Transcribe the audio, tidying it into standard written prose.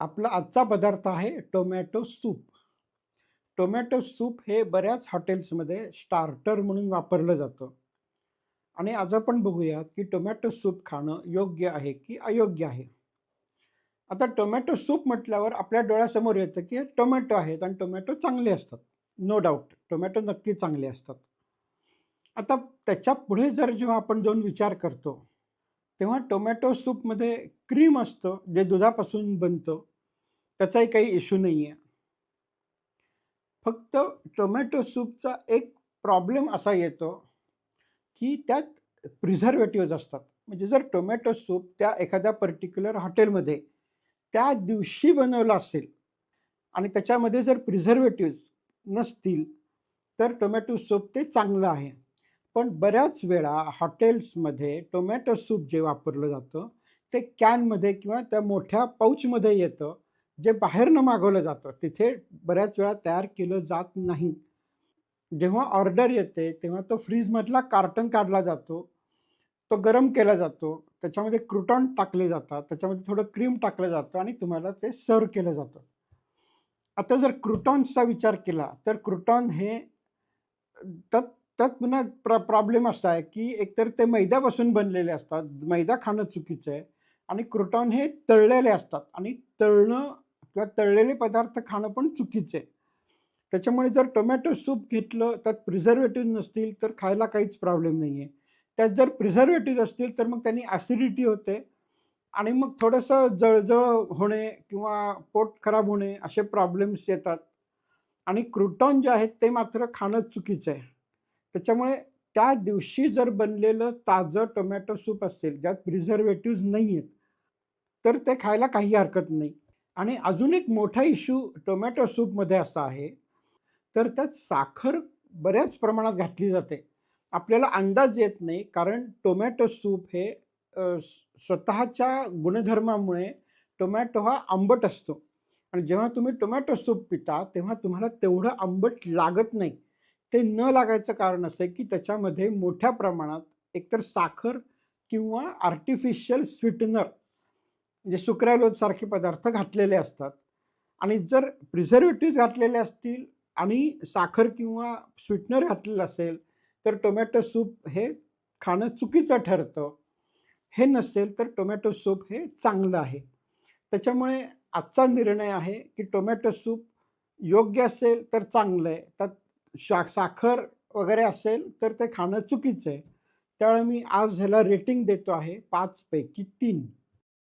आपला आजचा पदार्थ आहे टोमॅटो सूप. टोमॅटो सूप हे बऱ्याच हॉटेल्समध्ये स्टार्टर म्हणून वापरलं जातं आणि आज आपण बघूया की टोमॅटो सूप खाणं योग्य आहे की अयोग्य आहे. आता टोमॅटो सूप म्हटल्यावर आपल्या डोळ्यासमोर येतं की हे टोमॅटो आहेत आणि टोमॅटो चांगले असतात. नो डाऊट टोमॅटो नक्की चांगले असतात. आता त्याच्या पुढे जेव्हा आपण जाऊन विचार करतो, तेव्हा टोमॅटो सूपमध्ये क्रीम असतं जे दुधापासून बनतं. त्याचाही काही इश्यू नाहीये. फक्त टोमॅटो सूपचा एक प्रॉब्लेम असा येतो, की त्यात प्रिझर्व्हेटिव्हज असतात. म्हणजे जर टोमॅटो सूप त्या एखाद्या पर्टिक्युलर हॉटेलमध्ये त्या दिवशी बनवलं असेल आणि त्याच्यामध्ये जर प्रिझर्व्हेटिव्हज नसतील, तर टोमॅटो सूप ते चांगलं आहे. पण बऱ्याच वेळा हॉटेल्समध्ये टोमॅटो सूप जे वापरलं जातं, ते कॅनमध्ये किंवा त्या मोठ्या पाउचमध्ये येतं, जे बाहेरनं मागवलं जातं. तिथे बऱ्याच वेळा तयार केलं जात नाही. जेव्हा ऑर्डर येते, तेव्हा तो फ्रीजमधला कार्टन काढला जातो. तो गरम केला जातो. त्याच्यामध्ये क्रूटॉन टाकले जातात. त्याच्यामध्ये थोडं क्रीम टाकलं जातं आणि तुम्हाला ते सर्व्ह केलं जातं. आता जर क्रूटॉन्सचा विचार केला, तर क्रूटॉन हे त्यात त्यात पुन्हा प्रॉब्लेम असा आहे, की एकतर ते मैद्यापासून बनलेले असतात. मैदा खाणं चुकीचं आहे आणि क्रूटॉन हे तळलेले असतात आणि तळणं किंवा तळलेले पदार्थ खाणं पण चुकीचं आहे. त्याच्यामुळे जर टोमॅटो सूप घेतलं, त्यात प्रिझर्व्हेटिव्ह नसतील, तर खायला काहीच प्रॉब्लेम नाहीये. त्यात जर प्रिझर्व्हेटिव्ह असतील, तर मग त्यांनी ॲसिडिटी होते आणि मग थोडंसं जळजळ होणे किंवा पोट खराब होणे असे प्रॉब्लेम्स येतात. आणि क्रूटॉन जे आहेत ते मात्र खाणं चुकीचं आहे. त्याच्यामुळे त्या दिवशी जर बनलेलं ताजं टोमॅटो सूप असेल, ज्यात प्रिझर्व्हेटिव्हज नाहीयेत, तर ते खायला काही हरकत नाही. आणि अजून एक मोठा इश्यू टोमॅटो सूपमध्ये असा आहे, तर त्यात साखर बऱ्याच प्रमाणात घातली जाते. आपल्याला अंदाज येत नाही कारण टोमॅटो सूप हे स्वतःच्या गुणधर्मामुळे टोमॅटो हा आंबट असतो आणि जेव्हा तुम्ही टोमॅटो सूप पिता, तेव्हा तुम्हाला तेवढं आंबट लागत नाही. ते न लागायचं कारण असं आहे, की त्याच्यामध्ये मोठ्या प्रमाणात एकतर साखर किंवा आर्टिफिशियल स्वीटनर म्हणजे सुक्रालोज सारखे पदार्थ घातलेले असतात आणि जर प्रिझर्व्हेटिव्हज घातलेले असतील आणि साखर किंवा स्वीटनर घातलेलं असेल, तर टोमॅटो सूप हे खाणं चुकीचं ठरतं. हे नसेल तर टोमॅटो सूप हे चांगलं आहे. त्याच्यामुळे आजचा निर्णय आहे, की टोमॅटो सूप योग्य असेल तर चांगलं आहे. त्यात साखर वगैरे असेल तर ते खाणं चुकीचं आहे. त्यामुळे मी आज ह्याला रेटिंग देतो आहे 5 पैकी 3.